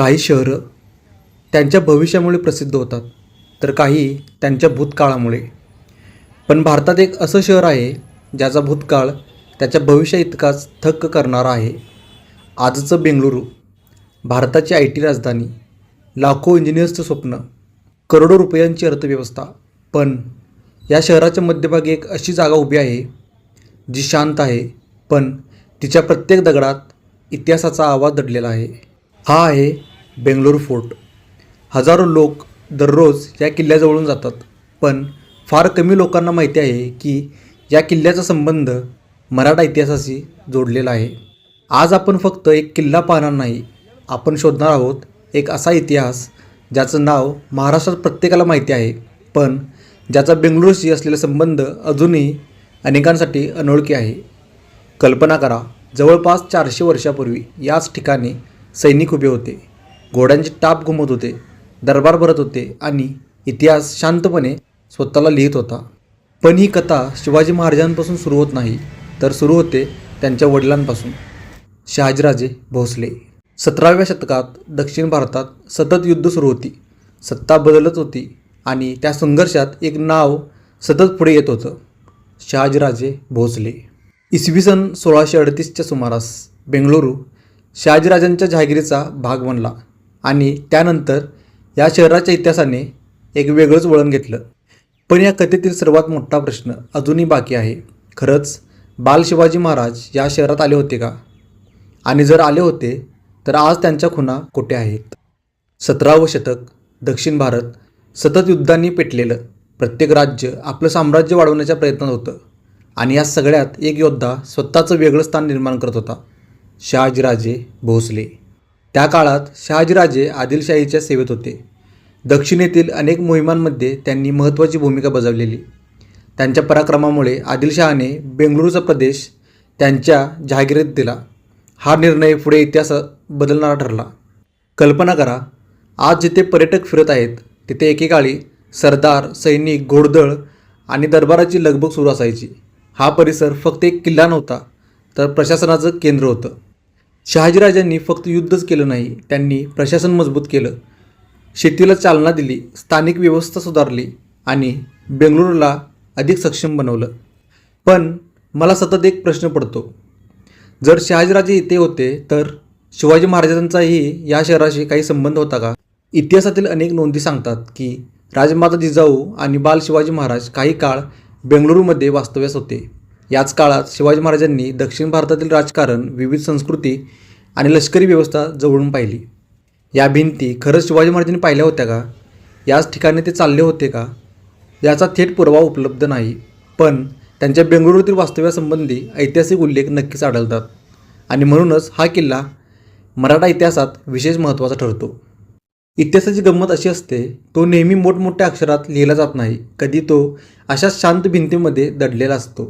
काही शहरं त्यांच्या भविष्यामुळे प्रसिद्ध होतात, तर काही त्यांच्या भूतकाळामुळे. पण भारतात एक असं शहर आहे, ज्याचा भूतकाळ त्याच्या भविष्याइतकाच थक्क करणारा आहे. आजचं बेंगळुरू, भारताची IT राजधानी, लाखो इंजिनियर्सचं स्वप्न, करोडो रुपयांची अर्थव्यवस्था. पण या शहराच्या मध्यभागी एक अशी जागा उभी आहे, जी शांत आहे, पण तिच्या प्रत्येक दगडात इतिहासाचा आवाज दडलेला आहे. हा आहे बेंगळुरू फोर्ट. हजारो लोक दररोज या किल्ल्याजवळून जातात, पण फार कमी लोकांना माहिती आहे की या किल्ल्याचा संबंध मराठा इतिहासाशी जोडलेला आहे. आज आपण फक्त एक किल्ला पाहणार नाही, आपण शोधणार आहोत एक असा इतिहास ज्याचं नाव महाराष्ट्रात प्रत्येकाला माहिती आहे, पण ज्याचा बेंगळुरूशी असलेला संबंध अजूनही अनेकांसाठी अनोळखी आहे. कल्पना करा, जवळपास 400 वर्षापूर्वी याच ठिकाणी सैनिक उभे होते, घोड्यांचे टाप घुमत होते, दरबार भरत होते आणि इतिहास शांतपणे स्वतःला लिहित होता. पण ही कथा शिवाजी महाराजांपासून सुरू होत नाही, तर सुरू होते त्यांच्या वडिलांपासून, शहाजीराजे भोसले. 17व्या शतकात दक्षिण भारतात सतत युद्ध सुरू होती, सत्ता बदलत होती आणि त्या संघर्षात एक नाव सतत पुढे येत होतं, शहाजीराजे भोसले. इसवी सन 1638च्या सुमारास बेंगळुरू शहाजीराजांच्या जहागिरीचा भाग बनला आणि त्यानंतर या शहराच्या इतिहासाने एक वेगळंच वळण घेतलं. पण या कथेतील सर्वात मोठा प्रश्न अजूनही बाकी आहे. खरंच बाल शिवाजी महाराज या शहरात आले होते का? आणि जर आले होते तर आज त्यांच्या खुणा कुठे आहेत? 17वं शतक, दक्षिण भारत सतत युद्धांनी पेटलेलं. प्रत्येक राज्य आपलं साम्राज्य वाढवण्याच्या प्रयत्नात होतं आणि या सगळ्यात एक योद्धा स्वतःचं वेगळं स्थान निर्माण करत होता, शहाजीराजे भोसले. त्या काळात शहाजीराजे आदिलशाहीच्या सेवेत होते. दक्षिणेतील अनेक मोहिमांमध्ये त्यांनी महत्त्वाची भूमिका बजावलेली. त्यांच्या पराक्रमामुळे आदिलशहाने बेंगळुरूचा प्रदेश त्यांच्या जहागिरीत दिला. हा निर्णय पुढे इतिहास बदलणारा ठरला. कल्पना करा, आज जिथे पर्यटक फिरत आहेत, तिथे एकेकाळी सरदार, सैनिक, घोडदळ आणि दरबाराची लगबग सुरू असायची. हा परिसर फक्त एक किल्ला नव्हता, तर प्रशासनाचं केंद्र होतं. शहाजीराजांनी फक्त युद्धच केलं नाही, त्यांनी प्रशासन मजबूत केलं, शेतीला चालना दिली, स्थानिक व्यवस्था सुधारली आणि बेंगळुरूला अधिक सक्षम बनवलं. पण मला सतत एक प्रश्न पडतो, जर शहाजीराजे इथे होते तर शिवाजी महाराजांचाही या शहराशी काही संबंध होता का? इतिहासातील अनेक नोंदी सांगतात की राजमाता जिजाऊ आणि बाल शिवाजी महाराज काही काळ बेंगळुरूमध्ये वास्तव्यास होते. याच काळात शिवाजी महाराजांनी दक्षिण भारतातील राजकारण, विविध संस्कृती आणि लष्करी व्यवस्था जवळून पाहिली. या भिंती खरंच शिवाजी महाराजांनी पाहिल्या होत्या का? याच ठिकाणी ते चालले होते का? याचा थेट पुरावा उपलब्ध नाही, पण त्यांच्या बेंगळुरूतील वास्तव्यासंबंधी ऐतिहासिक उल्लेख नक्कीच आढळतात आणि म्हणूनच हा किल्ला मराठा इतिहासात विशेष महत्त्वाचा ठरतो. इतिहासाची गंमत अशी असते, तो नेहमी मोठमोठ्या अक्षरात लिहिला जात नाही, कधी तो अशाच शांत भिंतीमध्ये दडलेला असतो.